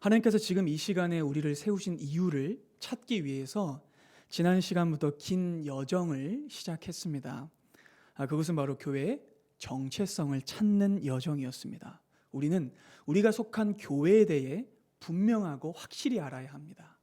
하나님께서 지금 이 시간에 우리를 세우신 이유를 찾기 위해서 지난 시간부터 긴 여정을 시작했습니다. 그것은 바로 교회의 정체성을 찾는 여정이었습니다. 우리는 우리가 속한 교회에 대해 분명하고 확실히 알아야 합니다.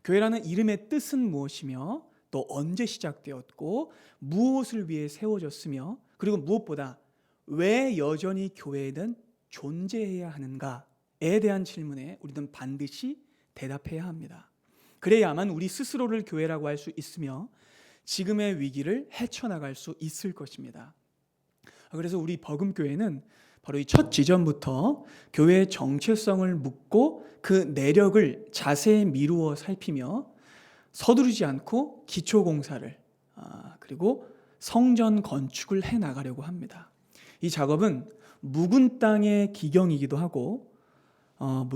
교회라는 이름의 뜻은 무엇이며 또 언제 시작되었고 무엇을 위해 세워졌으며 그리고 무엇보다 왜 여전히 교회에는 존재해야 하는가에 대한 질문에 우리는 반드시 대답해야 합니다. 그래야만 우리 스스로를 교회라고 할 수 있으며 지금의 위기를 헤쳐나갈 수 있을 것입니다. 그래서 우리 버금교회는 바로 이 첫 지점부터 교회의 정체성을 묻고 그 내력을 자세히 미루어 살피며 서두르지 않고 기초공사를 그리고 성전 건축을 해나가려고 합니다. 이 작업은 묵은 땅의 기경이기도 하고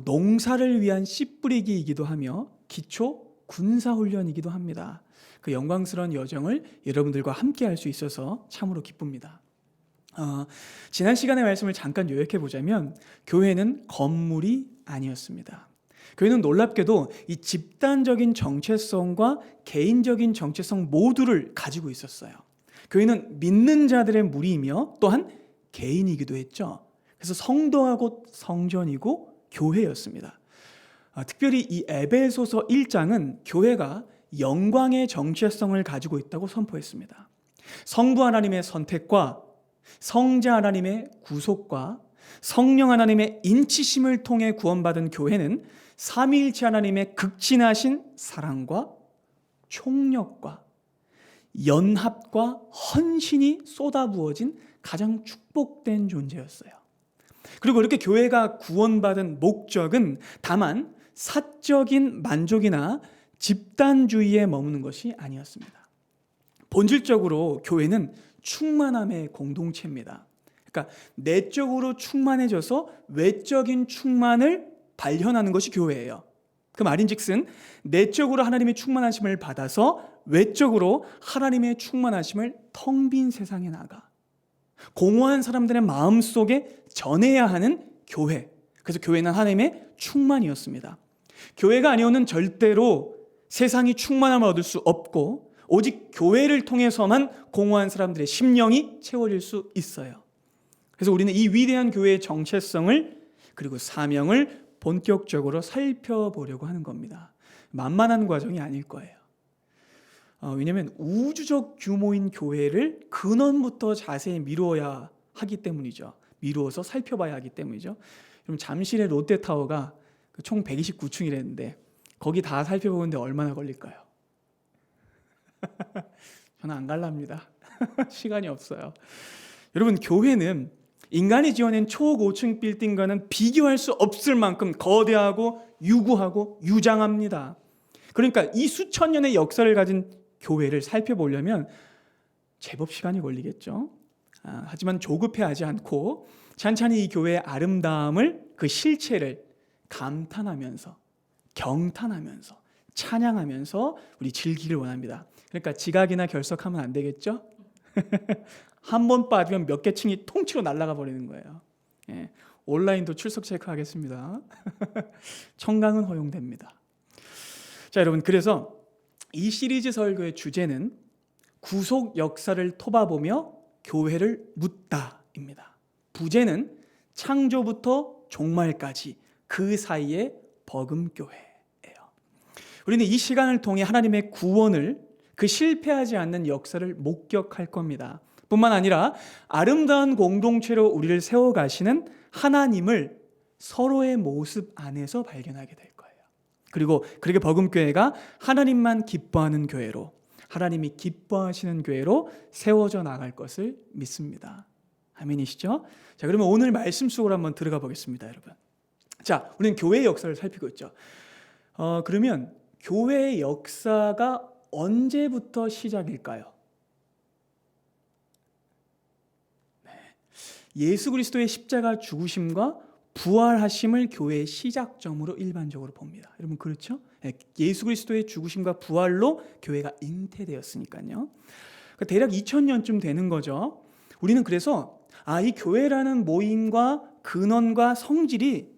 농사를 위한 씨 뿌리기이기도 하며 기초 군사훈련이기도 합니다. 그 영광스러운 여정을 여러분들과 함께 할 수 있어서 참으로 기쁩니다. 지난 시간의 말씀을 잠깐 요약해 보자면 교회는 건물이 아니었습니다. 교회는 놀랍게도 이 집단적인 정체성과 개인적인 정체성 모두를 가지고 있었어요. 교회는 믿는 자들의 무리이며 또한 개인이기도 했죠. 그래서 성도하고 성전이고 교회였습니다. 특별히 이 에베소서 1장은 교회가 영광의 정체성을 가지고 있다고 선포했습니다. 성부 하나님의 선택과 성자 하나님의 구속과 성령 하나님의 인치심을 통해 구원받은 교회는 삼위일체 하나님의 극진하신 사랑과 총력과 연합과 헌신이 쏟아부어진 가장 축복된 존재였어요. 그리고 이렇게 교회가 구원받은 목적은 다만 사적인 만족이나 집단주의에 머무는 것이 아니었습니다. 본질적으로 교회는 충만함의 공동체입니다. 그러니까 내적으로 충만해져서 외적인 충만을 발현하는 것이 교회예요. 그 말인즉슨 내적으로 하나님의 충만하심을 받아서 외적으로 하나님의 충만하심을 텅 빈 세상에 나가 공허한 사람들의 마음속에 전해야 하는 교회. 그래서 교회는 하나님의 충만이었습니다. 교회가 아니오는 절대로 세상이 충만함을 얻을 수 없고 오직 교회를 통해서만 공허한 사람들의 심령이 채워질 수 있어요. 그래서 우리는 이 위대한 교회의 정체성을 그리고 사명을 본격적으로 살펴보려고 하는 겁니다. 만만한 과정이 아닐 거예요. 왜냐하면 우주적 규모인 교회를 근원부터 자세히 미루어야 하기 때문이죠. 미루어서 살펴봐야 하기 때문이죠. 그럼 잠실의 롯데타워가 총 129층이랬는데 거기 다 살펴보는데 얼마나 걸릴까요? 저는 안 갈랍니다. 시간이 없어요. 여러분, 교회는 인간이 지어낸 초고층 빌딩과는 비교할 수 없을 만큼 거대하고 유구하고 유장합니다. 그러니까 이 수천 년의 역사를 가진 교회를 살펴보려면 제법 시간이 걸리겠죠. 하지만 조급해하지 않고 찬찬히 이 교회의 아름다움을 그 실체를 감탄하면서 경탄하면서 찬양하면서 우리 즐기길 원합니다. 그러니까 지각이나 결석하면 안 되겠죠? 한 번 빠지면 몇 개 층이 통째로 날아가 버리는 거예요. 온라인도 출석 체크하겠습니다. 청강은 허용됩니다. 자, 여러분, 그래서 이 시리즈 설교의 주제는 구속 역사를 토바보며 교회를 묻다입니다. 부제는 창조부터 종말까지 그 사이의 버금교회예요. 우리는 이 시간을 통해 하나님의 구원을 그 실패하지 않는 역사를 목격할 겁니다. 뿐만 아니라 아름다운 공동체로 우리를 세워가시는 하나님을 서로의 모습 안에서 발견하게 될 거예요. 그리고 그렇게 버금교회가 하나님만 기뻐하는 교회로, 하나님이 기뻐하시는 교회로 세워져 나갈 것을 믿습니다. 아멘이시죠? 자, 그러면 오늘 말씀 속으로 한번 들어가 보겠습니다, 여러분. 자, 우리는 교회의 역사를 살피고 있죠. 그러면 교회의 역사가 언제부터 시작일까요? 예수 그리스도의 십자가 죽으심과 부활하심을 교회의 시작점으로 일반적으로 봅니다. 여러분, 그렇죠? 예수 그리스도의 죽으심과 부활로 교회가 잉태되었으니까요. 대략 2000년쯤 되는 거죠. 우리는 그래서 이 교회라는 모임과 근원과 성질이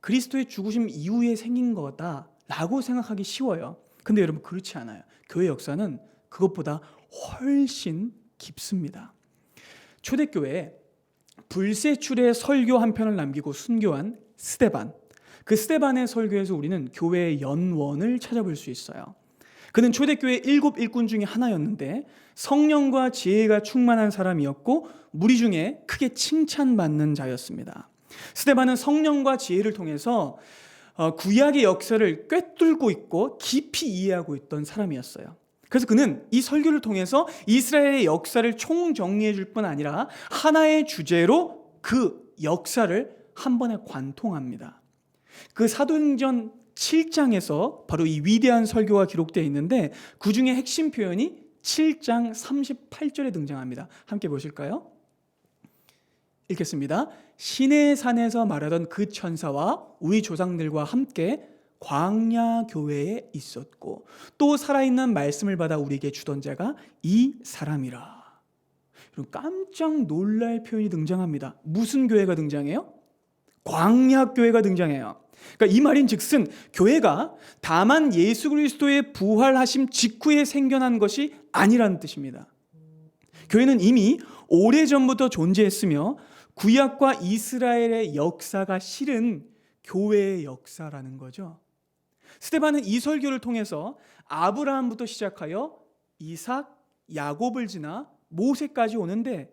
그리스도의 죽으심 이후에 생긴 거다라고 생각하기 쉬워요. 근데 여러분 그렇지 않아요. 교회 역사는 그것보다 훨씬 깊습니다. 초대교회에 불세출의 설교 한 편을 남기고 순교한 스데반, 그 스데반의 설교에서 우리는 교회의 연원을 찾아볼 수 있어요. 그는 초대교회 7 일꾼 중에 하나였는데 성령과 지혜가 충만한 사람이었고 무리 중에 크게 칭찬받는 자였습니다. 스데반은 성령과 지혜를 통해서 구약의 역사를 꿰뚫고 있고 깊이 이해하고 있던 사람이었어요. 그래서 그는 이 설교를 통해서 이스라엘의 역사를 총정리해 줄 뿐 아니라 하나의 주제로 그 역사를 한 번에 관통합니다. 그 사도행전 7장에서 바로 이 위대한 설교가 기록되어 있는데 그 중에 핵심 표현이 7장 38절에 등장합니다. 함께 보실까요? 읽겠습니다. 시내 산에서 말하던 그 천사와 우리 조상들과 함께 광야 교회에 있었고 또 살아있는 말씀을 받아 우리에게 주던 자가 이 사람이라. 깜짝 놀랄 표현이 등장합니다. 무슨 교회가 등장해요? 광야 교회가 등장해요. 그러니까 이 말인즉슨 교회가 다만 예수 그리스도의 부활하심 직후에 생겨난 것이 아니라는 뜻입니다. 교회는 이미 오래전부터 존재했으며 구약과 이스라엘의 역사가 실은 교회의 역사라는 거죠. 스데반은 이 설교를 통해서 아브라함부터 시작하여 이삭, 야곱을 지나 모세까지 오는데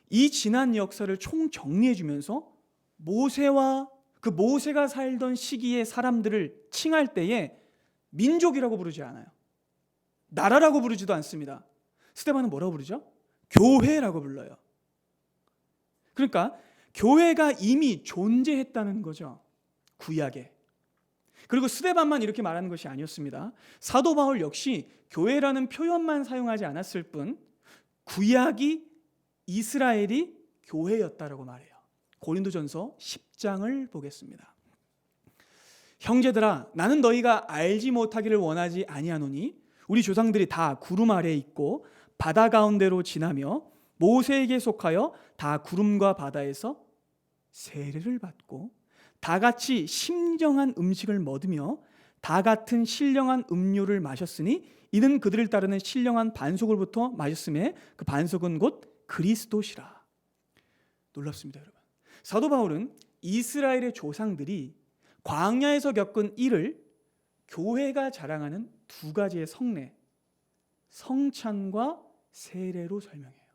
이 지난 역사를 총정리해 주면서 모세와 그 모세가 살던 시기의 사람들을 칭할 때에 민족이라고 부르지 않아요. 나라라고 부르지도 않습니다. 스데반은 뭐라고 부르죠? 교회라고 불러요. 그러니까 교회가 이미 존재했다는 거죠. 구약에. 그리고 스데반만 이렇게 말하는 것이 아니었습니다. 사도 바울 역시 교회라는 표현만 사용하지 않았을 뿐 구약이 이스라엘이 교회였다라고 말해요. 고린도전서 10장을 보겠습니다. 형제들아 나는 너희가 알지 못하기를 원하지 아니하노니 우리 조상들이 다 구름 아래에 있고 바다 가운데로 지나며 모세에게 속하여 다 구름과 바다에서 세례를 받고 다 같이 심령한 음식을 먹으며 다 같은 신령한 음료를 마셨으니 이는 그들을 따르는 신령한 반석으로부터 마셨음에 그 반석은 곧 그리스도시라. 놀랍습니다, 여러분. 사도 바울은 이스라엘의 조상들이 광야에서 겪은 일을 교회가 자랑하는 두 가지의 성례, 성찬과 세례로 설명해요.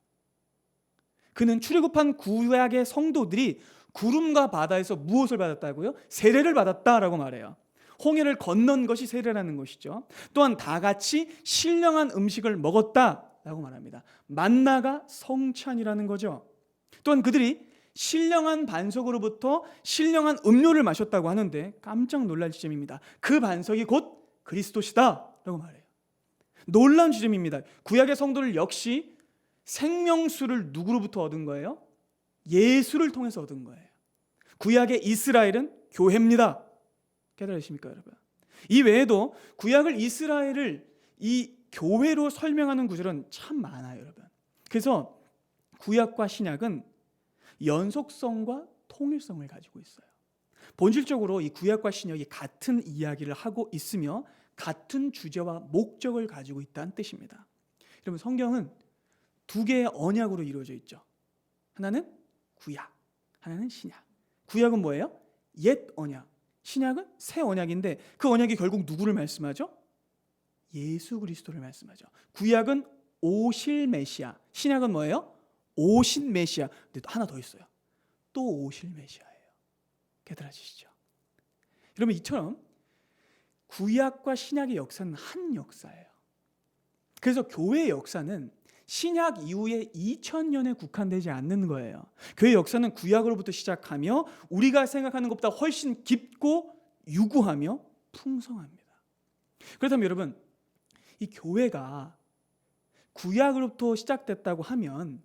그는 출애굽한 구약의 성도들이 구름과 바다에서 무엇을 받았다고요? 세례를 받았다라고 말해요. 홍해를 건넌 것이 세례라는 것이죠. 또한 다 같이 신령한 음식을 먹었다라고 말합니다. 만나가 성찬이라는 거죠. 또한 그들이 신령한 반석으로부터 신령한 음료를 마셨다고 하는데 깜짝 놀랄 지점입니다. 그 반석이 곧 그리스도시다라고 말해요. 놀라운 지점입니다. 구약의 성도들 역시 생명수를 누구로부터 얻은 거예요? 예수를 통해서 얻은 거예요. 구약의 이스라엘은 교회입니다. 깨달으십니까, 여러분? 이 외에도 구약을 이스라엘을 이 교회로 설명하는 구절은 참 많아요, 여러분. 그래서 구약과 신약은 연속성과 통일성을 가지고 있어요. 본질적으로 이 구약과 신약이 같은 이야기를 하고 있으며 같은 주제와 목적을 가지고 있다는 뜻입니다. 여러분, 성경은 두 개의 언약으로 이루어져 있죠. 하나는 구약, 하나는 신약. 구약은 뭐예요? 옛 언약. 신약은 새 언약인데 그 언약이 결국 누구를 말씀하죠? 예수 그리스도를 말씀하죠. 구약은 오실 메시아, 신약은 뭐예요? 오신 메시아. 근데 하나 더 있어요. 또 오실 메시아예요. 깨달아지시죠? 여러분, 이처럼 구약과 신약의 역사는 한 역사예요. 그래서 교회의 역사는 신약 이후에 2000년에 국한되지 않는 거예요. 교회 역사는 구약으로부터 시작하며 우리가 생각하는 것보다 훨씬 깊고 유구하며 풍성합니다. 그렇다면 여러분, 이 교회가 구약으로부터 시작됐다고 하면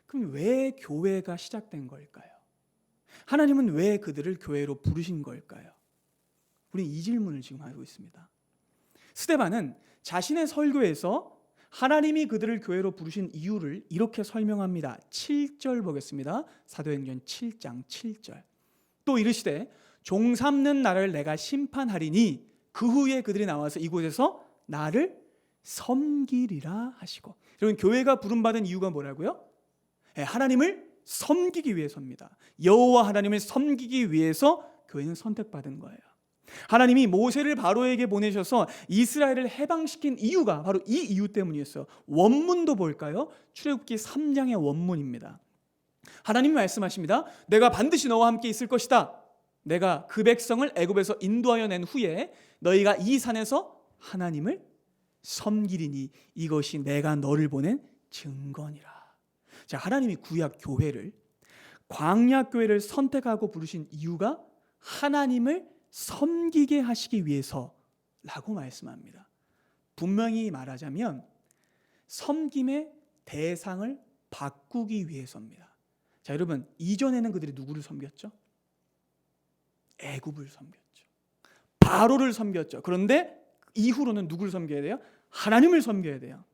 그럼 왜 교회가 시작된 걸까요? 하나님은 왜 그들을 교회로 부르신 걸까요? 우리는 이 질문을 지금 하고 있습니다. 스데반은 자신의 설교에서 하나님이 그들을 교회로 부르신 이유를 이렇게 설명합니다. 7절 보겠습니다. 사도행전 7장 7절. 또 이르시되 종 삼는 나라를 내가 심판하리니 그 후에 그들이 나와서 이곳에서 나를 섬기리라 하시고. 여러분, 교회가 부름받은 이유가 뭐라고요? 하나님을 섬기기 위해서입니다. 여호와 하나님을 섬기기 위해서 교회는 선택받은 거예요. 하나님이 모세를 바로에게 보내셔서 이스라엘을 해방시킨 이유가 바로 이 이유 때문이었어요. 원문도 볼까요? 출애굽기 3장의 원문입니다. 하나님이 말씀하십니다. 내가 반드시 너와 함께 있을 것이다. 내가 그 백성을 애굽에서 인도하여 낸 후에 너희가 이 산에서 하나님을 섬기리니 이것이 내가 너를 보낸 증거니라. 자, 하나님이 구약 교회를, 광야 교회를 선택하고 부르신 이유가 하나님을 섬기게 하시기 위해서라고 말씀합니다. 분명히 말하자면 섬김의 대상을 바꾸기 위해서입니다. 자, 여러분, 이전에는 그들이 누구를 섬겼죠? 애굽을 섬겼죠. 바로를 섬겼죠. 그런데 이후로는 누구를 섬겨야 돼요? 하나님을 섬겨야 돼요.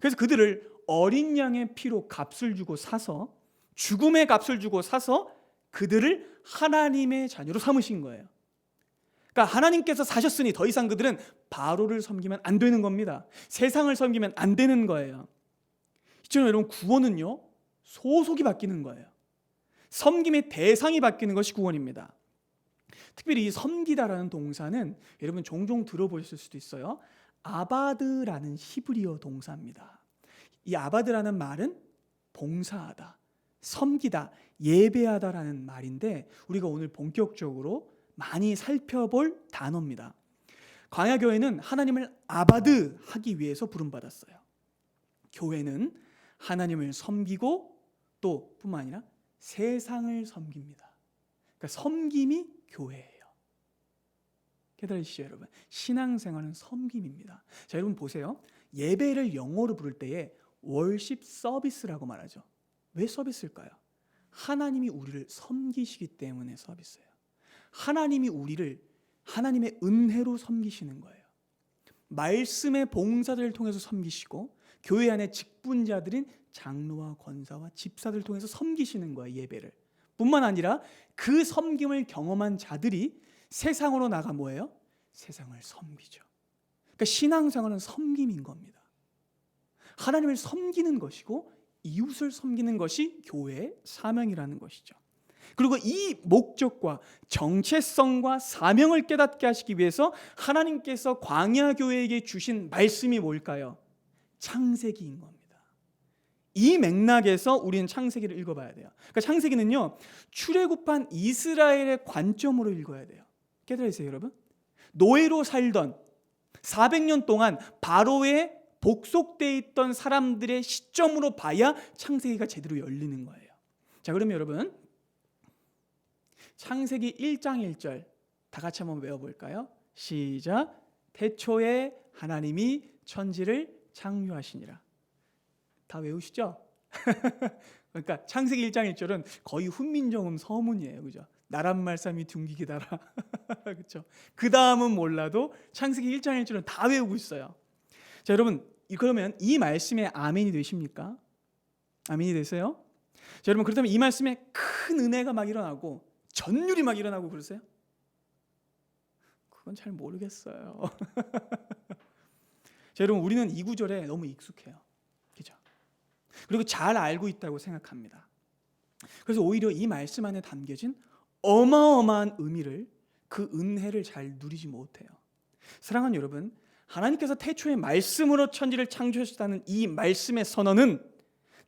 그래서 그들을 어린 양의 피로 값을 주고 사서, 죽음의 값을 주고 사서 그들을 하나님의 자녀로 삼으신 거예요. 그러니까 하나님께서 사셨으니 더 이상 그들은 바로를 섬기면 안 되는 겁니다. 세상을 섬기면 안 되는 거예요. 이처럼 여러분, 구원은요, 소속이 바뀌는 거예요. 섬김의 대상이 바뀌는 것이 구원입니다. 특별히 이 섬기다라는 동사는 여러분 종종 들어보셨을 수도 있어요. 아바드라는 히브리어 동사입니다. 이 아바드라는 말은 봉사하다, 섬기다, 예배하다라는 말인데 우리가 오늘 본격적으로 많이 살펴볼 단어입니다. 광야교회는 하나님을 아바드하기 위해서 부름받았어요. 교회는 하나님을 섬기고 또 뿐만 아니라 세상을 섬깁니다. 그러니까 섬김이 교회예요. 깨달으시죠, 여러분? 신앙생활은 섬김입니다. 자, 여러분 보세요. 예배를 영어로 부를 때에 월십 서비스라고 말하죠. 왜 서비스일까요? 하나님이 우리를 섬기시기 때문에 서비스예요. 하나님이 우리를 하나님의 은혜로 섬기시는 거예요. 말씀의 봉사들을 통해서 섬기시고 교회 안에 직분자들인 장로와 권사와 집사들을 통해서 섬기시는 거예요. 예배를. 뿐만 아니라 그 섬김을 경험한 자들이 세상으로 나가 뭐예요? 세상을 섬기죠. 그러니까 신앙생활은 섬김인 겁니다. 하나님을 섬기는 것이고 이웃을 섬기는 것이 교회의 사명이라는 것이죠. 그리고 이 목적과 정체성과 사명을 깨닫게 하시기 위해서 하나님께서 광야교회에게 주신 말씀이 뭘까요? 창세기인 겁니다. 이 맥락에서 우리는 창세기를 읽어봐야 돼요. 그러니까 창세기는요, 출애굽한 이스라엘의 관점으로 읽어야 돼요. 깨달으세요, 여러분? 노예로 살던 400년 동안 바로에 복속되어 있던 사람들의 시점으로 봐야 창세기가 제대로 열리는 거예요. 자, 그러면 여러분, 창세기 1장 1절 다 같이 한번 외워볼까요? 시작. 태초에 하나님이 천지를 창조하시니라. 다 외우시죠? 그러니까 창세기 1장 1절은 거의 훈민정음 서문이에요. 그죠? 나란 말씀이 둥기기다라. 그렇죠? 그 다음은 몰라도 창세기 1장 1절은 다 외우고 있어요. 자, 여러분, 그러면 이 말씀에 아멘이 되십니까? 아멘이 되세요? 자, 여러분, 그렇다면 이 말씀에 큰 은혜가 막 일어나고 전율이 막 일어나고 그러세요? 그건 잘 모르겠어요. 자, 여러분, 우리는 이 구절에 너무 익숙해요. 그죠? 그리고 잘 알고 있다고 생각합니다. 그래서 오히려 이 말씀 안에 담겨진 어마어마한 의미를, 그 은혜를 잘 누리지 못해요. 사랑하는 여러분, 하나님께서 태초에 말씀으로 천지를 창조하셨다는 이 말씀의 선언은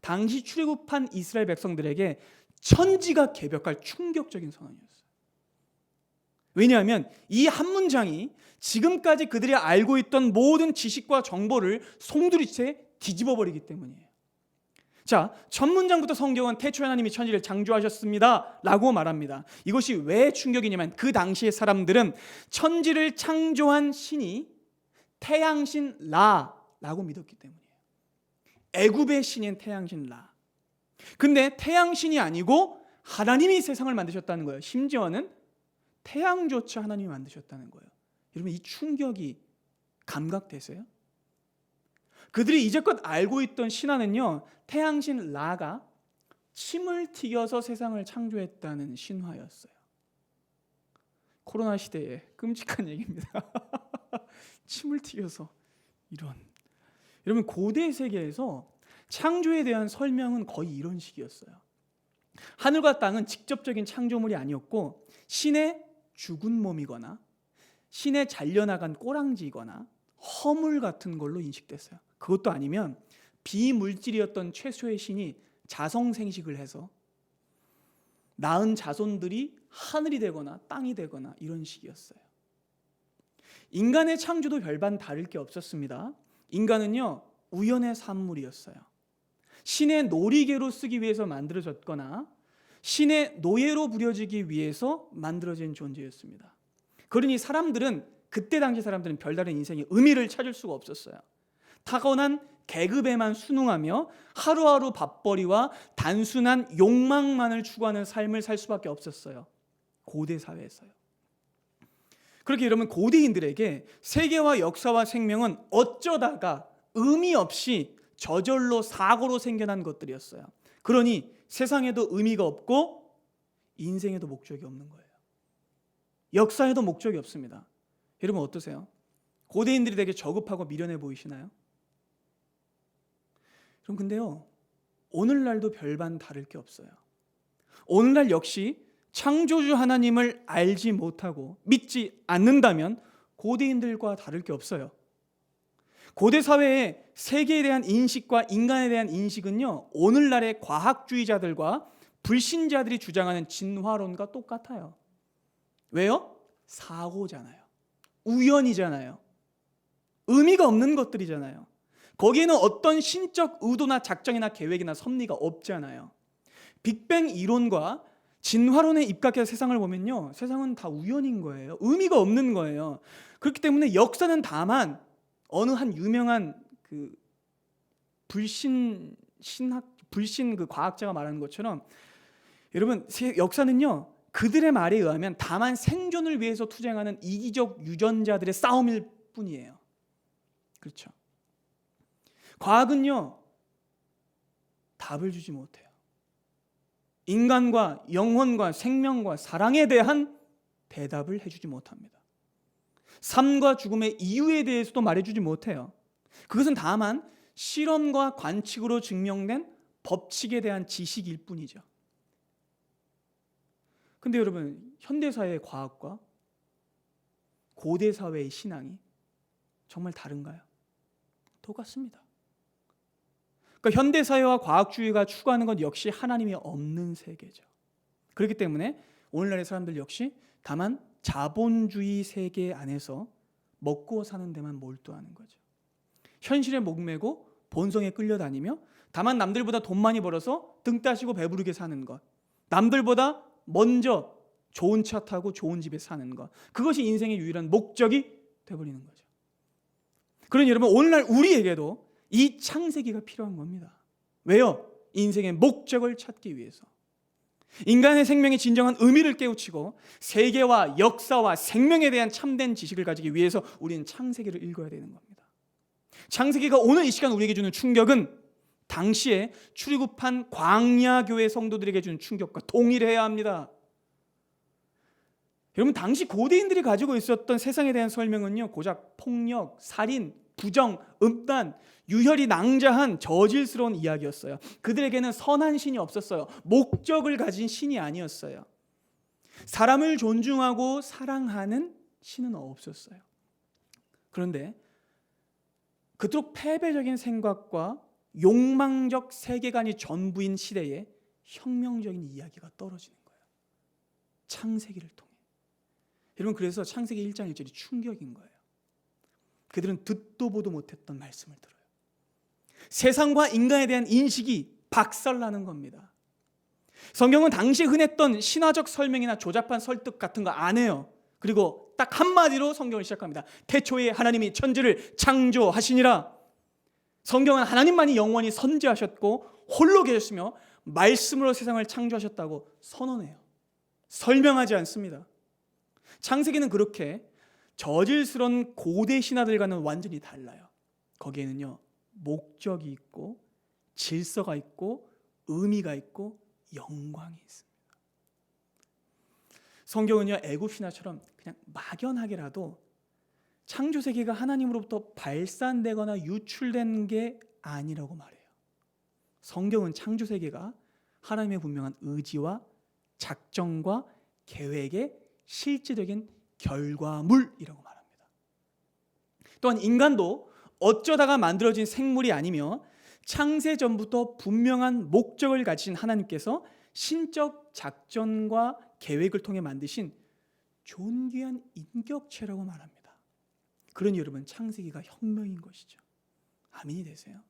당시 출애굽한 이스라엘 백성들에게 천지가 개벽할 충격적인 선언이었어요. 왜냐하면 이 한 문장이 지금까지 그들이 알고 있던 모든 지식과 정보를 송두리째 뒤집어 버리기 때문이에요. 자, 첫 문장부터 성경은 태초에 하나님이 천지를 창조하셨습니다 라고 말합니다. 이것이 왜 충격이냐면 그 당시의 사람들은 천지를 창조한 신이 태양신 라라고 믿었기 때문이에요. 애굽의 신인 태양신 라. 근데 태양신이 아니고 하나님이 세상을 만드셨다는 거예요. 심지어는 태양조차 하나님이 만드셨다는 거예요. 여러분, 이 충격이 감각되세요? 그들이 이제껏 알고 있던 신화는요, 태양신 라가 침을 튀겨서 세상을 창조했다는 신화였어요. 코로나 시대에 끔찍한 얘기입니다. 침을 튀겨서 이런. 여러분 고대 세계에서 창조에 대한 설명은 거의 이런 식이었어요. 하늘과 땅은 직접적인 창조물이 아니었고 신의 죽은 몸이거나 신의 잘려나간 꼬랑지이거나 허물 같은 걸로 인식됐어요. 그것도 아니면 비물질이었던 최초의 신이 자성생식을 해서 낳은 자손들이 하늘이 되거나 땅이 되거나 이런 식이었어요. 인간의 창조도 별반 다를 게 없었습니다. 인간은요 우연의 산물이었어요. 신의 놀이개로 쓰기 위해서 만들어졌거나 신의 노예로 부려지기 위해서 만들어진 존재였습니다. 그러니 사람들은 그때 당시 사람들은 별다른 인생의 의미를 찾을 수가 없었어요. 타고난 계급에만 순응하며 하루하루 밥벌이와 단순한 욕망만을 추구하는 삶을 살 수밖에 없었어요. 고대 사회에서요. 그렇게 여러분 고대인들에게 세계와 역사와 생명은 어쩌다가 의미 없이 저절로 사고로 생겨난 것들이었어요. 그러니 세상에도 의미가 없고 인생에도 목적이 없는 거예요. 역사에도 목적이 없습니다. 여러분 어떠세요? 고대인들이 되게 저급하고 미련해 보이시나요? 그럼 근데요 오늘날도 별반 다를 게 없어요. 오늘날 역시 창조주 하나님을 알지 못하고 믿지 않는다면 고대인들과 다를 게 없어요. 고대 사회의 세계에 대한 인식과 인간에 대한 인식은요 오늘날의 과학주의자들과 불신자들이 주장하는 진화론과 똑같아요. 왜요? 사고잖아요. 우연이잖아요. 의미가 없는 것들이잖아요. 거기에는 어떤 신적 의도나 작정이나 계획이나 섭리가 없잖아요. 빅뱅 이론과 진화론에 입각해서 세상을 보면요 세상은 다 우연인 거예요. 의미가 없는 거예요. 그렇기 때문에 역사는 다만 어느 한 유명한 그 불신 그 과학자가 말하는 것처럼 여러분 역사는요 그들의 말에 의하면 다만 생존을 위해서 투쟁하는 이기적 유전자들의 싸움일 뿐이에요. 그렇죠? 과학은요 답을 주지 못해요. 인간과 영혼과 생명과 사랑에 대한 대답을 해주지 못합니다. 삶과 죽음의 이유에 대해서도 말해주지 못해요. 그것은 다만 실험과 관측으로 증명된 법칙에 대한 지식일 뿐이죠. 근데 여러분 현대사회의 과학과 고대사회의 신앙이 정말 다른가요? 똑같습니다. 그러니까 현대사회와 과학주의가 추구하는 것 역시 하나님이 없는 세계죠. 그렇기 때문에 오늘날의 사람들 역시 다만 자본주의 세계 안에서 먹고 사는 데만 몰두하는 거죠. 현실에 목매고 본성에 끌려다니며 다만 남들보다 돈 많이 벌어서 등 따시고 배부르게 사는 것, 남들보다 먼저 좋은 차 타고 좋은 집에 사는 것, 그것이 인생의 유일한 목적이 되어버리는 거죠. 그러니 여러분 오늘날 우리에게도 이 창세기가 필요한 겁니다. 왜요? 인생의 목적을 찾기 위해서. 인간의 생명의 진정한 의미를 깨우치고 세계와 역사와 생명에 대한 참된 지식을 가지기 위해서 우리는 창세기를 읽어야 되는 겁니다. 창세기가 오늘 이 시간 우리에게 주는 충격은 당시에 출애굽한 광야교회 성도들에게 주는 충격과 동일해야 합니다. 여러분 당시 고대인들이 가지고 있었던 세상에 대한 설명은요 고작 폭력, 살인, 부정, 음란, 유혈이 낭자한 저질스러운 이야기였어요. 그들에게는 선한 신이 없었어요. 목적을 가진 신이 아니었어요. 사람을 존중하고 사랑하는 신은 없었어요. 그런데 그토록 패배적인 생각과 욕망적 세계관이 전부인 시대에 혁명적인 이야기가 떨어지는 거예요. 창세기를 통해. 여러분 그래서 창세기 1장 1절이 충격인 거예요. 그들은 듣도 보도 못했던 말씀을 들어요. 세상과 인간에 대한 인식이 박살나는 겁니다. 성경은 당시 흔했던 신화적 설명이나 조잡한 설득 같은 거 안 해요. 그리고 딱 한마디로 성경을 시작합니다. 태초에 하나님이 천지를 창조하시니라. 성경은 하나님만이 영원히 선지하셨고 홀로 계셨으며 말씀으로 세상을 창조하셨다고 선언해요. 설명하지 않습니다. 창세기는 그렇게 저질스러운 고대 신화들과는 완전히 달라요. 거기에는요 목적이 있고 질서가 있고 의미가 있고 영광이 있습니다. 성경은요 애굽 신화처럼 그냥 막연하게라도 창조 세계가 하나님으로부터 발산되거나 유출된 게 아니라고 말해요. 성경은 창조 세계가 하나님의 분명한 의지와 작정과 계획의 실제적인 결과물이라고 말합니다. 또한 인간도 어쩌다가 만들어진 생물이 아니며 창세 전부터 분명한 목적을 가진 하나님께서 신적 작전과 계획을 통해 만드신 존귀한 인격체라고 말합니다. 그러니 여러분, 창세기가 혁명인 것이죠. 아멘이 되세요?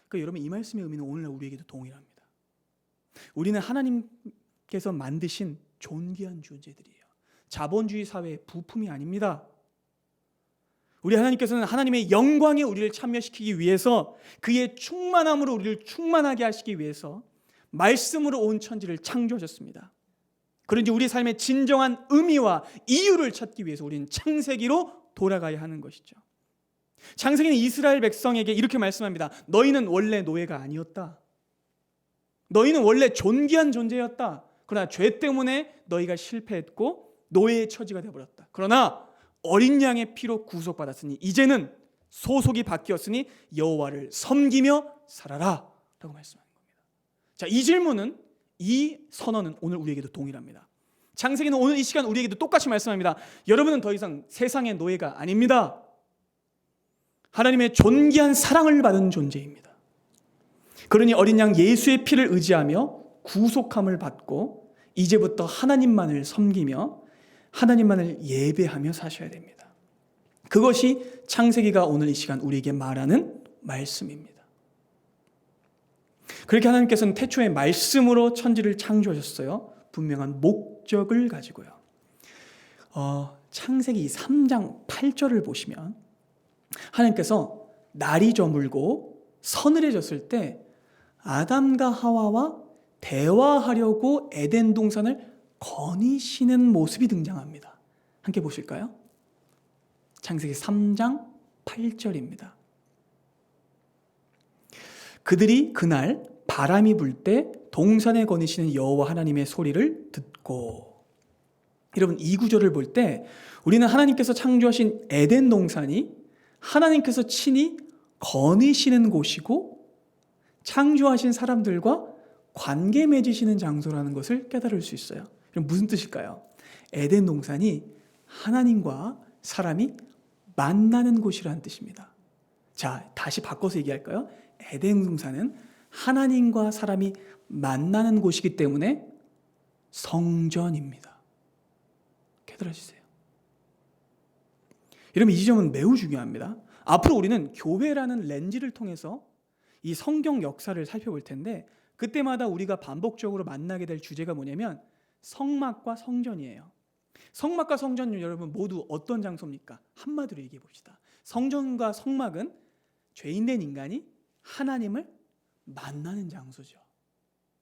그러니까 여러분, 이 말씀의 의미는 오늘날 우리에게도 동일합니다. 우리는 하나님께서 만드신 존귀한 존재들이에요. 자본주의 사회의 부품이 아닙니다. 우리 하나님께서는 하나님의 영광에 우리를 참여시키기 위해서, 그의 충만함으로 우리를 충만하게 하시기 위해서 말씀으로 온 천지를 창조하셨습니다. 그런지 우리 삶의 진정한 의미와 이유를 찾기 위해서 우리는 창세기로 돌아가야 하는 것이죠. 창세기는 이스라엘 백성에게 이렇게 말씀합니다. 너희는 원래 노예가 아니었다. 너희는 원래 존귀한 존재였다. 그러나 죄 때문에 너희가 실패했고 노예의 처지가 되어버렸다. 그러나 어린 양의 피로 구속받았으니 이제는 소속이 바뀌었으니 여호와를 섬기며 살아라 라고 말씀하는 겁니다. 자, 이 질문은, 이 선언은 오늘 우리에게도 동일합니다. 창세기는 오늘 이 시간 우리에게도 똑같이 말씀합니다. 여러분은 더 이상 세상의 노예가 아닙니다. 하나님의 존귀한 사랑을 받은 존재입니다. 그러니 어린 양 예수의 피를 의지하며 구속함을 받고 이제부터 하나님만을 섬기며 하나님만을 예배하며 사셔야 됩니다. 그것이 창세기가 오늘 이 시간 우리에게 말하는 말씀입니다. 그렇게 하나님께서는 태초에 말씀으로 천지를 창조하셨어요. 분명한 목적을 가지고요. 창세기 3장 8절을 보시면 하나님께서 날이 저물고 서늘해졌을 때 아담과 하와와 대화하려고 에덴 동산을 거니시는 모습이 등장합니다. 함께 보실까요? 창세기 3장 8절입니다. 그들이 그날 바람이 불 때 동산에 거니시는 여호와 하나님의 소리를 듣고. 여러분, 이 구절을 볼 때 우리는 하나님께서 창조하신 에덴 동산이 하나님께서 친히 거니시는 곳이고 창조하신 사람들과 관계 맺으시는 장소라는 것을 깨달을 수 있어요. 그럼 무슨 뜻일까요? 에덴 동산이 하나님과 사람이 만나는 곳이라는 뜻입니다. 자, 다시 바꿔서 얘기할까요? 에덴 동산은 하나님과 사람이 만나는 곳이기 때문에 성전입니다. 깨달아주세요. 여러분, 이 지점은 매우 중요합니다. 앞으로 우리는 교회라는 렌즈를 통해서 이 성경 역사를 살펴볼 텐데, 그때마다 우리가 반복적으로 만나게 될 주제가 뭐냐면 성막과 성전이에요. 성막과 성전은 여러분 모두 어떤 장소입니까? 한마디로 얘기해 봅시다. 성전과 성막은 죄인된 인간이 하나님을 만나는 장소죠.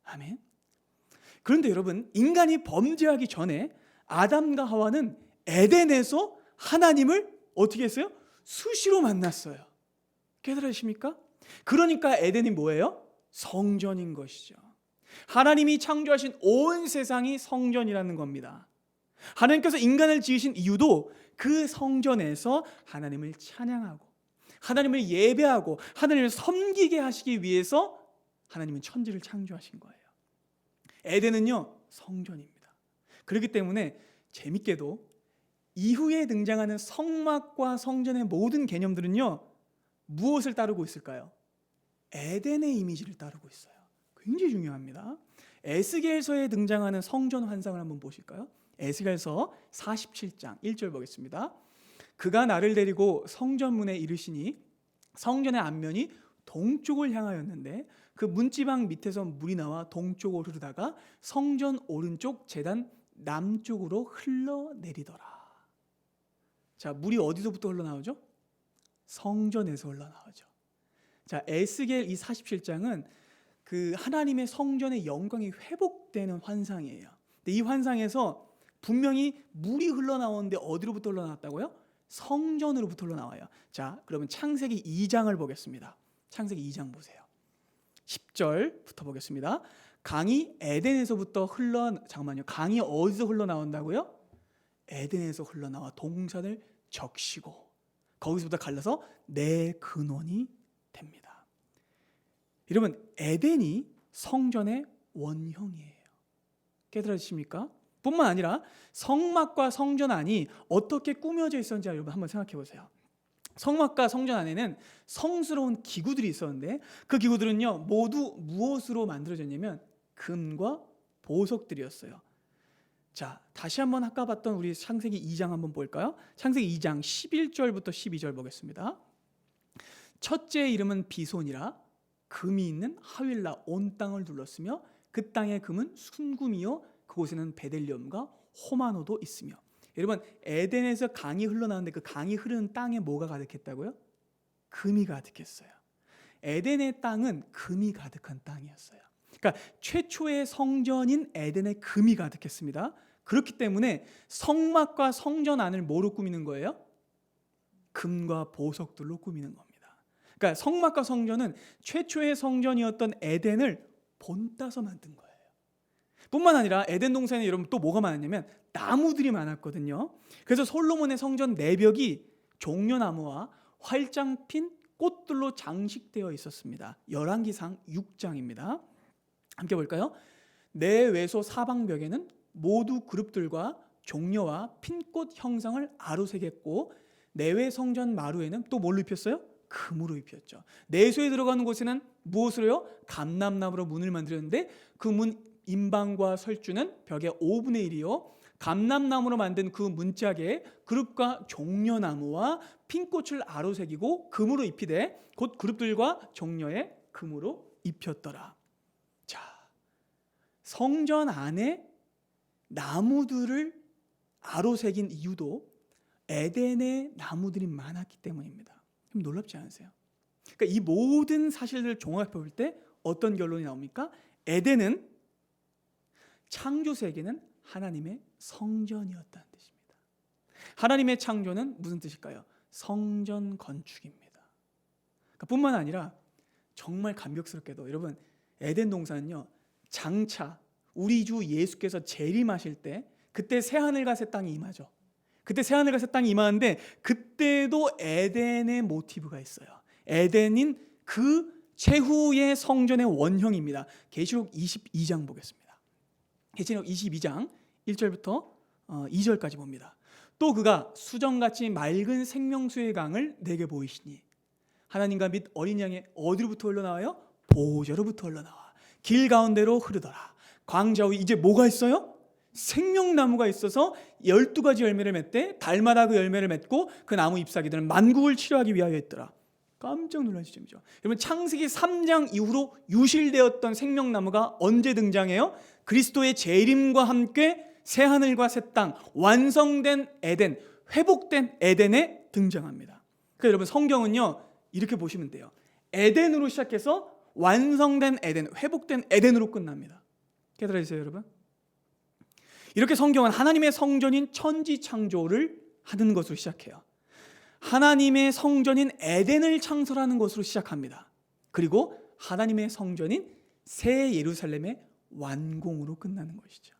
아멘. 그런데 여러분, 인간이 범죄하기 전에 아담과 하와는 에덴에서 하나님을 어떻게 했어요? 수시로 만났어요. 깨달으십니까? 그러니까 에덴이 뭐예요? 성전인 것이죠. 하나님이 창조하신 온 세상이 성전이라는 겁니다. 하나님께서 인간을 지으신 이유도 그 성전에서 하나님을 찬양하고 하나님을 예배하고 하나님을 섬기게 하시기 위해서 하나님은 천지를 창조하신 거예요. 에덴은요, 성전입니다. 그렇기 때문에 재밌게도 이후에 등장하는 성막과 성전의 모든 개념들은요, 무엇을 따르고 있을까요? 에덴의 이미지를 따르고 있어요. 굉장히 중요합니다. 에스겔서에 등장하는 성전 환상을 한번 보실까요? 에스겔서 47장 1절 보겠습니다. 그가 나를 데리고 성전문에 이르시니 성전의 앞면이 동쪽을 향하였는데 그 문지방 밑에서 물이 나와 동쪽으로 흐르다가 성전 오른쪽 제단 남쪽으로 흘러내리더라. 자, 물이 어디서부터 흘러나오죠? 성전에서 흘러나오죠. 자, 에스겔 이 47장은 그 하나님의 성전의 영광이 회복되는 환상이에요. 근데 이 환상에서 분명히 물이 흘러나오는데 어디로부터 흘러나왔다고요? 성전으로부터 흘러나와요. 자, 그러면 창세기 2장을 보겠습니다. 창세기 2장 보세요. 10절부터 보겠습니다. 강이 에덴에서부터 강이 어디서 흘러나온다고요? 에덴에서 흘러나와 동산을 적시고 거기서부터 갈라서 내 근원이 됩니다. 여러분, 에덴이 성전의 원형이에요. 깨달으십니까? 뿐만 아니라 성막과 성전 안이 어떻게 꾸며져 있었는지 여러분 한번 생각해 보세요. 성막과 성전 안에는 성스러운 기구들이 있었는데 그 기구들은요 모두 무엇으로 만들어졌냐면 금과 보석들이었어요. 자, 다시 한번 아까 봤던 우리 창세기 2장 한번 볼까요? 창세기 2장 11절부터 12절 보겠습니다. 첫째의 이름은 비손이라 금이 있는 하윌라 온 땅을 둘렀으며 그 땅의 금은 순금이요 그곳에는 베델리엄과 호마노도 있으며. 여러분, 에덴에서 강이 흘러나오는데 그 강이 흐르는 땅에 뭐가 가득했다고요? 금이 가득했어요. 에덴의 땅은 금이 가득한 땅이었어요. 그러니까 최초의 성전인 에덴에 금이 가득했습니다. 그렇기 때문에 성막과 성전 안을 뭐로 꾸미는 거예요? 금과 보석들로 꾸미는 겁니다. 그러니까 성막과 성전은 최초의 성전이었던 에덴을 본따서 만든 거예요. 뿐만 아니라 에덴 동산에 여러분 또 뭐가 많았냐면 나무들이 많았거든요. 그래서 솔로몬의 성전 내벽이 종려나무와 활짝 핀 꽃들로 장식되어 있었습니다. 열왕기상 6장입니다. 함께 볼까요? 내외소 사방벽에는 모두 그룹들과 종려와 핀꽃 형상을 아로새겼고 내외 성전 마루에는 또 뭘로 입혔어요? 금으로 입혔죠. 내소에 들어가는 곳에는 무엇으로요? 감람나무로 문을 만들었는데 그 문 임방과 설주는 벽의 5분의 1이요 감람나무로 만든 그 문짝에 그룹과 종려나무와 핀꽃을 아로새기고 금으로 입히되 곧 그룹들과 종려에 금으로 입혔더라. 자, 성전 안에 나무들을 아로새긴 이유도 에덴에 나무들이 많았기 때문입니다. 좀 놀랍지 않으세요? 그러니까 이 모든 사실들을 종합해 볼 때 어떤 결론이 나옵니까? 에덴은 창조 세계는 하나님의 성전이었다는 뜻입니다. 하나님의 창조는 무슨 뜻일까요? 성전 건축입니다. 그러니까 뿐만 아니라 정말 감격스럽게도 여러분 에덴 동산은요 장차 우리 주 예수께서 재림하실 때 그때 새하늘과 새 땅이 임하죠. 그때 새하늘과 새 땅이 임하는데 그때도 에덴의 모티브가 있어요. 에덴인 그 최후의 성전의 원형입니다. 계시록 22장 보겠습니다. 계시록 22장 1절부터 2절까지 봅니다. 또 그가 수정같이 맑은 생명수의 강을 내게 보이시니 하나님과 및 어린 양의 어디로부터 흘러나와요? 보호자로부터 흘러나와 길 가운데로 흐르더라. 광자 위에 이제 뭐가 있어요? 생명나무가 있어서 12가지 열매를 맺되 달마다 그 열매를 맺고 그 나무 잎사귀들은 만국을 치료하기 위하여 있더라. 깜짝 놀라는 시점이죠. 여러분 창세기 3장 이후로 유실되었던 생명나무가 언제 등장해요? 그리스도의 재림과 함께 새하늘과 새 땅, 완성된 에덴, 회복된 에덴에 등장합니다. 그러니까 여러분 성경은요 이렇게 보시면 돼요. 에덴으로 시작해서 완성된 에덴, 회복된 에덴으로 끝납니다. 깨달으세요 여러분? 이렇게 성경은 하나님의 성전인 천지 창조를 하는 것으로 시작해요. 하나님의 성전인 에덴을 창설하는 것으로 시작합니다. 그리고 하나님의 성전인 새 예루살렘의 완공으로 끝나는 것이죠.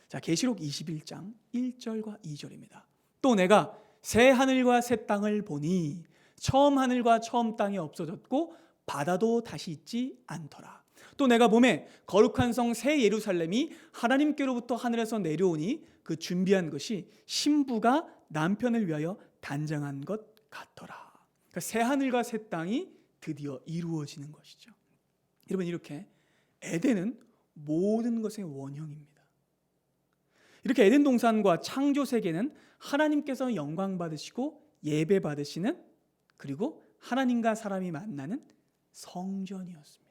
자, 계시록 21장 1절과 2절입니다. 또 내가 새 하늘과 새 땅을 보니 처음 하늘과 처음 땅이 없어졌고 바다도 다시 있지 않더라. 또 내가 보매 거룩한 성 새 예루살렘이 하나님께로부터 하늘에서 내려오니 그 준비한 것이 신부가 남편을 위하여 단장한 것 같더라. 그러니까 새 하늘과 새 땅이 드디어 이루어지는 것이죠. 여러분 이렇게 에덴은 모든 것의 원형입니다. 이렇게 에덴 동산과 창조 세계는 하나님께서 영광 받으시고 예배 받으시는 그리고 하나님과 사람이 만나는 성전이었습니다.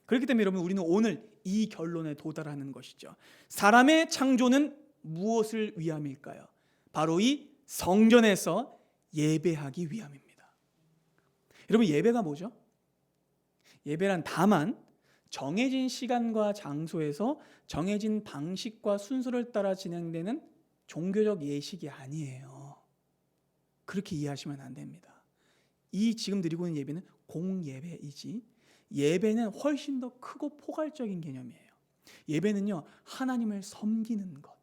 그렇기 때문에 여러분 우리는 오늘 이 결론에 도달하는 것이죠. 사람의 창조는 무엇을 위함일까요? 바로 이 성전에서 예배하기 위함입니다. 여러분 예배가 뭐죠? 예배란 다만 정해진 시간과 장소에서 정해진 방식과 순서를 따라 진행되는 종교적 예식이 아니에요. 그렇게 이해하시면 안 됩니다. 이 지금 드리고 있는 예배는 공예배이지 예배는 훨씬 더 크고 포괄적인 개념이에요. 예배는요 하나님을 섬기는 것,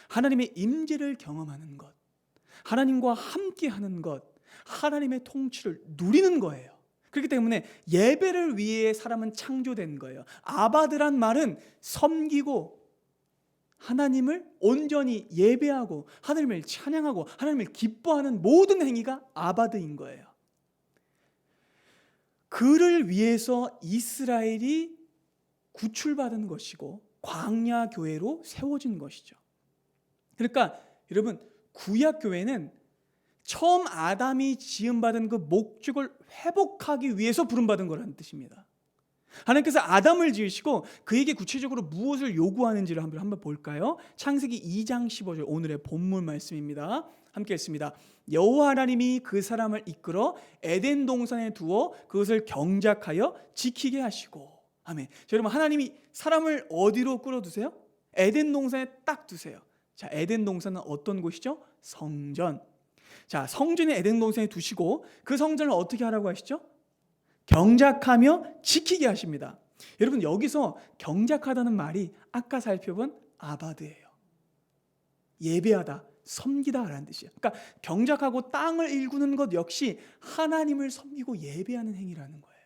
하나님의 임재를 경험하는 것, 하나님과 함께하는 것, 하나님의 통치를 누리는 거예요. 그렇기 때문에 예배를 위해 사람은 창조된 거예요. 아바드란 말은 섬기고 하나님을 온전히 예배하고 하나님을 찬양하고 하나님을 기뻐하는 모든 행위가 아바드인 거예요. 그를 위해서 이스라엘이 구출받은 것이고 광야 교회로 세워진 것이죠. 그러니까 여러분, 구약 교회는 처음 아담이 지음받은 그 목적을 회복하기 위해서 부름받은 거라는 뜻입니다. 하나님께서 아담을 지으시고 그에게 구체적으로 무엇을 요구하는지를 한번 볼까요? 창세기 2장 15절, 오늘의 본문 말씀입니다. 함께 읽습니다. 여호와 하나님이 그 사람을 이끌어 에덴 동산에 두어 그것을 경작하여 지키게 하시고. 아멘. 자, 여러분, 하나님이 사람을 어디로 끌어두세요? 에덴 동산에 딱 두세요. 자, 에덴 동산은 어떤 곳이죠? 성전. 자, 성전에 에덴 동산에 두시고 그 성전을 어떻게 하라고 하시죠? 경작하며 지키게 하십니다. 여러분, 여기서 경작하다는 말이 아까 살펴본 아바드예요. 예배하다, 섬기다라는 뜻이에요. 그러니까 경작하고 땅을 일구는 것 역시 하나님을 섬기고 예배하는 행위라는 거예요.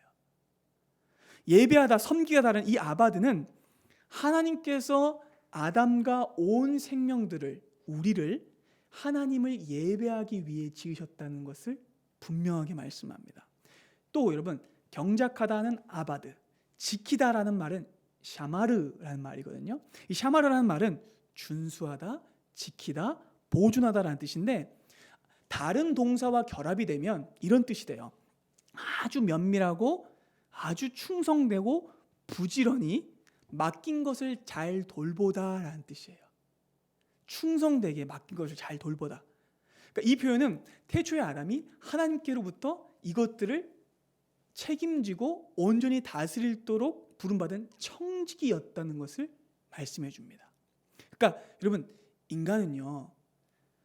예배하다, 섬기가 다른 이 아바드는 하나님께서 아담과 온 생명들을, 우리를 하나님을 예배하기 위해 지으셨다는 것을 분명하게 말씀합니다. 또 여러분, 경작하다는 아바드, 지키다라는 말은 샤마르라는 말이거든요. 이 샤마르라는 말은 준수하다, 지키다, 보존하다라는 뜻인데 다른 동사와 결합이 되면 이런 뜻이 돼요. 아주 면밀하고 아주 충성되고 부지런히 맡긴 것을 잘 돌보다라는 뜻이에요. 충성되게 맡긴 것을 잘 돌보다. 그러니까 이 표현은 태초의 아담이 하나님께로부터 이것들을 책임지고 온전히 다스리도록 부름받은 청지기였다는 것을 말씀해 줍니다. 그러니까 여러분, 인간은요,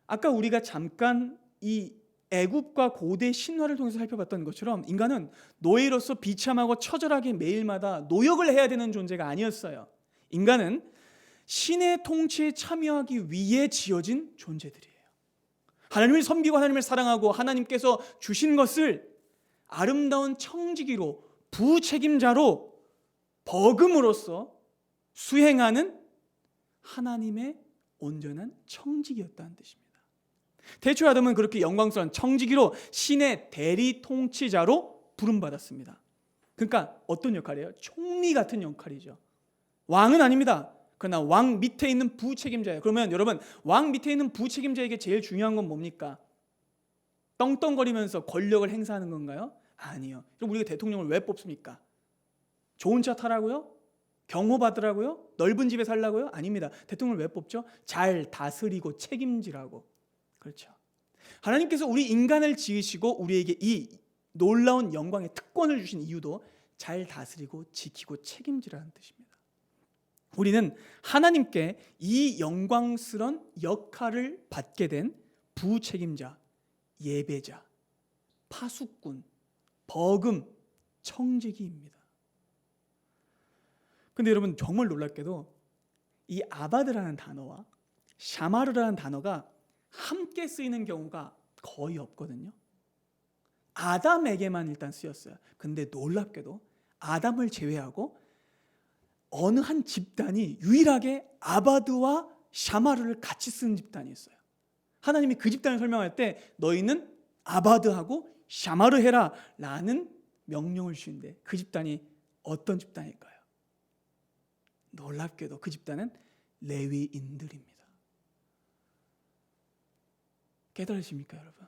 아까 우리가 잠깐 이 애굽과 고대 신화를 통해서 살펴봤던 것처럼 인간은 노예로서 비참하고 처절하게 매일마다 노역을 해야 되는 존재가 아니었어요. 인간은 신의 통치에 참여하기 위해 지어진 존재들이에요. 하나님을 섬기고 하나님을 사랑하고 하나님께서 주신 것을 아름다운 청지기로, 부책임자로, 버금으로써 수행하는 하나님의 온전한 청지기였다는 뜻입니다. 태초 아담은 그렇게 영광스러운 청지기로 신의 대리 통치자로 부름받았습니다. 그러니까 어떤 역할이에요? 총리 같은 역할이죠. 왕은 아닙니다. 그러나 왕 밑에 있는 부책임자예요. 그러면 여러분, 왕 밑에 있는 부책임자에게 제일 중요한 건 뭡니까? 떵떵거리면서 권력을 행사하는 건가요? 아니요. 그럼 우리가 대통령을 왜 뽑습니까? 좋은 차 타라고요? 경호받으라고요? 넓은 집에 살라고요? 아닙니다. 대통령을 왜 뽑죠? 잘 다스리고 책임지라고. 그렇죠. 하나님께서 우리 인간을 지으시고 우리에게 이 놀라운 영광의 특권을 주신 이유도 잘 다스리고 지키고 책임지라는 뜻입니다. 우리는 하나님께 이 영광스러운 역할을 받게 된 부책임자, 예배자, 파수꾼, 버금, 청지기입니다. 근데 여러분, 정말 놀랍게도 이 아바드라는 단어와 샤마르라는 단어가 함께 쓰이는 경우가 거의 없거든요. 아담에게만 일단 쓰였어요. 근데 놀랍게도 아담을 제외하고 어느 한 집단이 유일하게 아바드와 샤마르를 같이 쓰는 집단이 있어요. 하나님이 그 집단을 설명할 때 너희는 아바드하고 샤마르 해라 라는 명령을 주신데 그 집단이 어떤 집단일까요? 놀랍게도 그 집단은 레위인들입니다. 깨달으십니까, 여러분?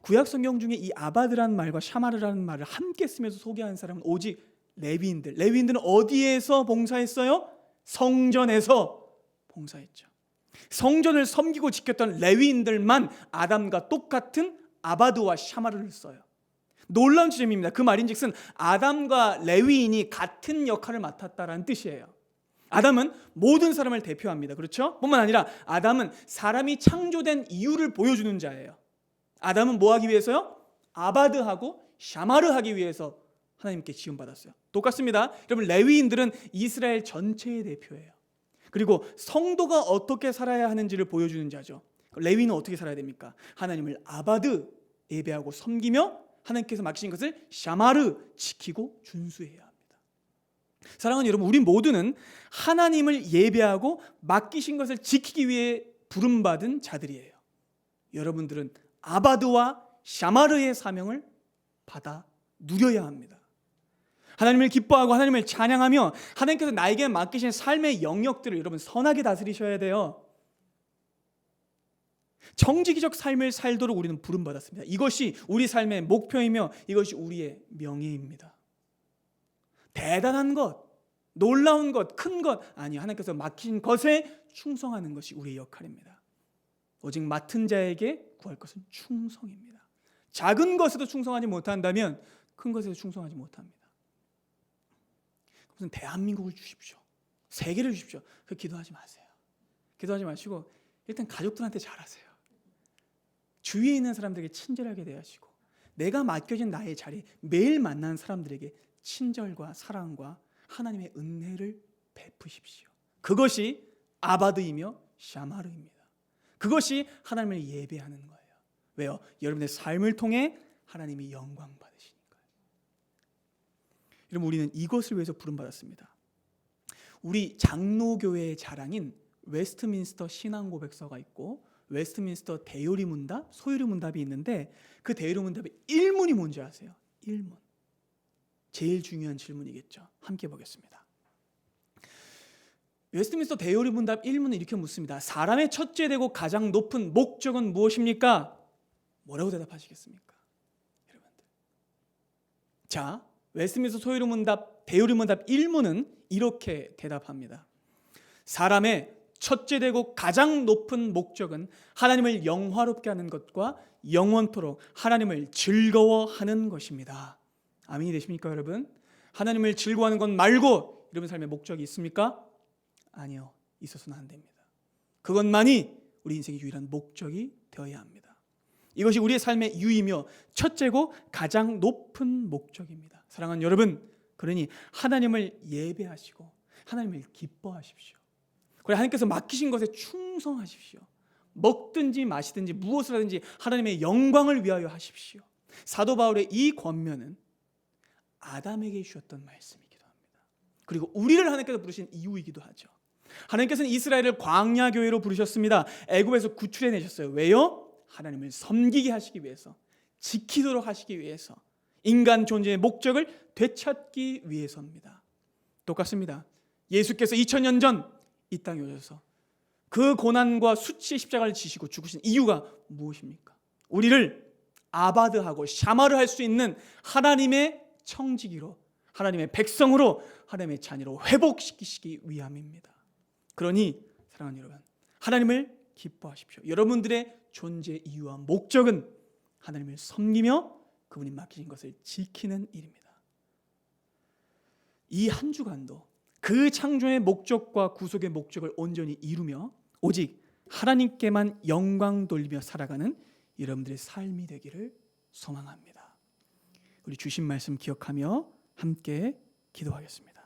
구약 성경 중에 이 아바드라는 말과 샤마르라는 말을 함께 쓰면서 소개하는 사람은 오직 레위인들. 레위인들은 어디에서 봉사했어요? 성전에서 봉사했죠. 성전을 섬기고 지켰던 레위인들만 아담과 똑같은 아바드와 샤마르를 써요. 놀라운 지점입니다. 그 말인즉슨 아담과 레위인이 같은 역할을 맡았다라는 뜻이에요. 아담은 모든 사람을 대표합니다. 그렇죠? 뿐만 아니라 아담은 사람이 창조된 이유를 보여주는 자예요. 아담은 뭐 하기 위해서요? 아바드하고 샤마르 하기 위해서 하나님께 지음받았어요. 똑같습니다. 여러분, 레위인들은 이스라엘 전체의 대표예요. 그리고 성도가 어떻게 살아야 하는지를 보여주는 자죠. 레위는 어떻게 살아야 됩니까? 하나님을 아바드 예배하고 섬기며 하나님께서 맡기신 것을 샤마르 지키고 준수해야 합니다. 사랑하는 여러분, 우리 모두는 하나님을 예배하고 맡기신 것을 지키기 위해 부름받은 자들이에요. 여러분들은 아바드와 샤마르의 사명을 받아 누려야 합니다. 하나님을 기뻐하고 하나님을 찬양하며 하나님께서 나에게 맡기신 삶의 영역들을 여러분 선하게 다스리셔야 돼요. 정직이적 삶을 살도록 우리는 부름받았습니다. 이것이 우리 삶의 목표이며 이것이 우리의 명예입니다. 대단한 것, 놀라운 것, 큰 것 아니, 하나님께서 맡긴 것에 충성하는 것이 우리의 역할입니다. 오직 맡은 자에게 구할 것은 충성입니다. 작은 것에도 충성하지 못한다면 큰 것에도 충성하지 못합니다. 무슨 대한민국을 주십시오, 세계를 주십시오, 그 기도하지 마세요. 기도하지 마시고 일단 가족들한테 잘하세요. 주위에 있는 사람들에게 친절하게 대하시고 내가 맡겨진 나의 자리, 매일 만나는 사람들에게 친절과 사랑과 하나님의 은혜를 베푸십시오. 그것이 아바드이며 샤마르입니다. 그것이 하나님을 예배하는 거예요. 왜요? 여러분의 삶을 통해 하나님이 영광 받으시니까요. 여러분, 우리는 이것을 위해서 부름받았습니다. 우리 장로교회의 자랑인 웨스트민스터 신앙고백서가 있고 웨스트민스터 대요리 문답, 소요리 문답이 있는데 그 대요리 문답의 1문이 뭔지 아세요? 1문. 제일 중요한 질문이겠죠. 함께 보겠습니다. 웨스트민스터 대요리 문답 1문은 이렇게 묻습니다. 사람의 첫째 되고 가장 높은 목적은 무엇입니까? 뭐라고 대답하시겠습니까? 여러분들. 자, 웨스트민스터 소요리 문답, 대요리 문답 1문은 이렇게 대답합니다. 사람의 첫째 되고 가장 높은 목적은 하나님을 영화롭게 하는 것과 영원토록 하나님을 즐거워하는 것입니다. 아멘이 되십니까, 여러분? 하나님을 즐거워하는 것 말고 여러분 삶의 목적이 있습니까? 아니요, 있어서는 안 됩니다. 그것만이 우리 인생의 유일한 목적이 되어야 합니다. 이것이 우리의 삶의 유의며 첫째고 가장 높은 목적입니다. 사랑하는 여러분, 그러니 하나님을 예배하시고 하나님을 기뻐하십시오. 그래, 하나님께서 맡기신 것에 충성하십시오. 먹든지 마시든지 무엇을 하든지 하나님의 영광을 위하여 하십시오. 사도 바울의 이 권면은 아담에게 주셨던 말씀이기도 합니다. 그리고 우리를 하나님께서 부르신 이유이기도 하죠. 하나님께서는 이스라엘을 광야 교회로 부르셨습니다. 애굽에서 구출해 내셨어요. 왜요? 하나님을 섬기게 하시기 위해서, 지키도록 하시기 위해서, 인간 존재의 목적을 되찾기 위해서입니다. 똑같습니다. 예수께서 2000년 전 이 땅에 오셔서 그 고난과 수치의 십자가를 지시고 죽으신 이유가 무엇입니까? 우리를 아바드하고 샤마르 할 수 있는 하나님의 청지기로, 하나님의 백성으로, 하나님의 자녀로 회복시키시기 위함입니다. 그러니 사랑하는 여러분, 하나님을 기뻐하십시오. 여러분들의 존재 이유와 목적은 하나님을 섬기며 그분이 맡기신 것을 지키는 일입니다. 이 한 주간도 그 창조의 목적과 구속의 목적을 온전히 이루며 오직 하나님께만 영광 돌리며 살아가는 여러분들의 삶이 되기를 소망합니다. 우리 주신 말씀 기억하며 함께 기도하겠습니다.